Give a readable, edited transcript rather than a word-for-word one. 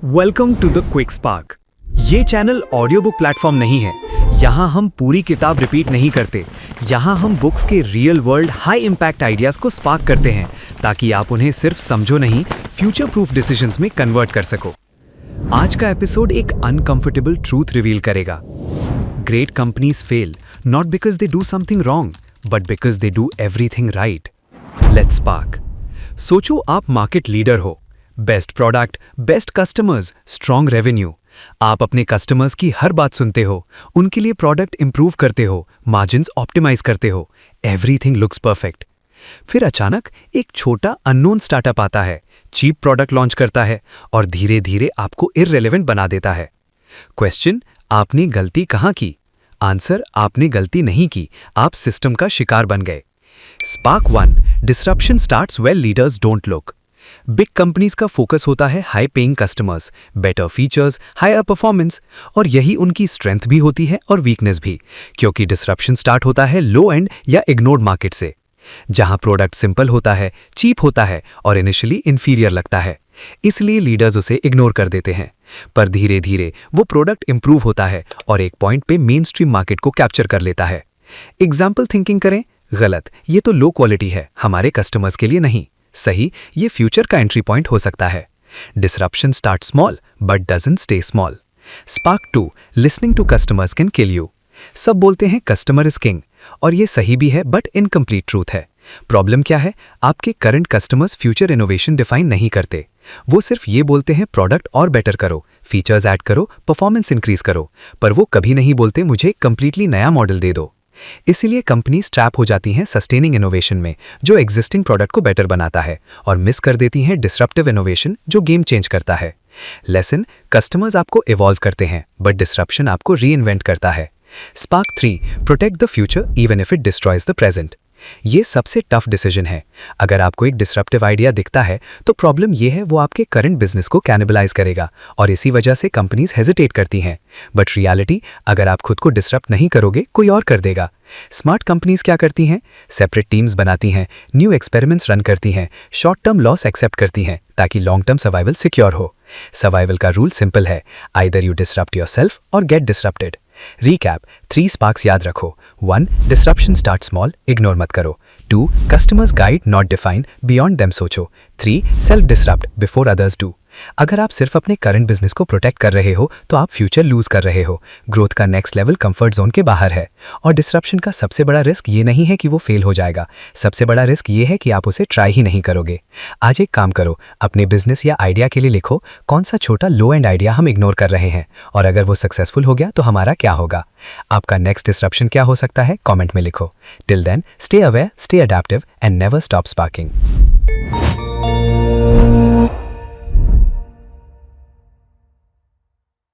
Welcome to the quick spark. ये channel audio book platform नहीं है। यहाँ हम पूरी किताब रिपीट नहीं करते। यहाँ हम बुक्स के real world high impact ideas को स्पार्क करते हैं ताकि आप उन्हें सिर्फ समझो नहीं, फ्यूचर प्रूफ डिसीजंस में कन्वर्ट कर सको। आज का एपिसोड एक अनकंफर्टेबल ट्रूथ रिवील करेगा। Great companies fail not because they do something wrong but because they do everything right. Let's spark. सोचो आप मार्केट लीडर हो, best product, best customers, strong revenue. आप अपने कस्टमर्स की हर बात सुनते हो, उनके लिए प्रोडक्ट इंप्रूव करते हो, मार्जिन्स ऑप्टिमाइज करते हो, एवरीथिंग लुक्स परफेक्ट। फिर अचानक एक छोटा अननोन स्टार्टअप आता है, चीप प्रोडक्ट लॉन्च करता है और धीरे धीरे आपको इररिलेवेंट बना देता है। क्वेश्चन, आपने गलती कहाँ की? आंसर, आपने गलती नहीं की, आप सिस्टम का शिकार बन गए। Spark 1, disruption starts well leaders don't look. Big companies का फोकस होता है high paying customers, better features, higher performance, और यही उनकी स्ट्रेंथ भी होती है और वीकनेस भी, क्योंकि डिसरप्शन स्टार्ट होता है लो एंड या इग्नोर्ड मार्केट से, जहां प्रोडक्ट सिंपल होता है, चीप होता है और इनिशियली इंफीरियर लगता है। इसलिए लीडर्स उसे इग्नोर कर देते हैं, पर धीरे धीरे वो प्रोडक्ट इंप्रूव होता है और एक पॉइंट पे मेन स्ट्रीम मार्केट को कैप्चर कर लेता है। एग्जाम्पल थिंकिंग करें, गलत, ये तो लो क्वालिटी है, हमारे कस्टमर्स के लिए नहीं। सही, ये फ्यूचर का एंट्री पॉइंट हो सकता है। Disruption start small but doesn't stay small. Spark 2, listening to customers can kill you. सब बोलते हैं कस्टमर इज किंग, और ये सही भी है बट इनकम्प्लीट ट्रूथ है। प्रॉब्लम क्या है? आपके current customers future innovation define नहीं करते। वो सिर्फ ये बोलते हैं प्रोडक्ट और बेटर करो, फीचर्स ऐड करो, परफॉर्मेंस इंक्रीज करो, पर वो कभी नहीं बोलते मुझे कंप्लीटली नया मॉडल दे दो। इसीलिए कंपनीज ट्रैप हो जाती हैं सस्टेनिंग इनोवेशन में, जो एग्जिस्टिंग प्रोडक्ट को बेटर बनाता है, और मिस कर देती हैं डिसरप्टिव इनोवेशन, जो गेम चेंज करता है। लेसन, कस्टमर्स आपको इवॉल्व करते हैं बट डिसरप्शन आपको री इन्वेंट करता है। Spark 3, protect the future even if it destroys the present. ये सबसे टफ डिसीजन है। अगर आपको एक डिसरप्टिव आइडिया दिखता है तो प्रॉब्लम ये है वो आपके करंट बिजनेस को कैनिबलाइज करेगा, और इसी वजह से कंपनीज हेजिटेट करती हैं। बट रियलिटी, अगर आप खुद को डिसरप्ट नहीं करोगे, कोई और कर देगा। स्मार्ट कंपनीज क्या करती हैं? सेपरेट टीम्स बनाती हैं, न्यू एक्सपेरिमेंट्स रन करती हैं, शॉर्ट टर्म लॉस एक्सेप्ट करती हैं ताकि लॉन्ग टर्म सर्वाइवल सिक्योर हो। सर्वाइवल का रूल सिंपल है, आइदर यू डिसरप्ट योरसेल्फ और गेट डिसरप्टेड। रीकैप, 3 स्पार्क्स याद रखो। 1, डिसरप्शन स्टार्ट स्मॉल, इग्नोर मत करो। 2, customers guide not define, beyond them सोचो। 3, self disrupt before others do. अगर आप सिर्फ अपने करंट बिजनेस को प्रोटेक्ट कर रहे हो तो आप फ्यूचर लूज कर रहे हो। ग्रोथ का नेक्स्ट लेवल कंफर्ट जोन के बाहर है, और डिसरप्शन का सबसे बड़ा रिस्क ये नहीं है कि वो फेल हो जाएगा, सबसे बड़ा रिस्क ये है कि आप उसे ट्राई ही नहीं करोगे। आज एक काम करो, अपने बिजनेस या आइडिया के लिए लिखो कौन सा छोटा लो एंड आइडिया हम इग्नोर कर रहे हैं, और अगर वो सक्सेसफुल हो गया तो हमारा क्या होगा। आपका नेक्स्ट डिसरप्शन क्या हो सकता है, कॉमेंट में लिखो। Till then, stay aware, stay adaptive and never stop sparking.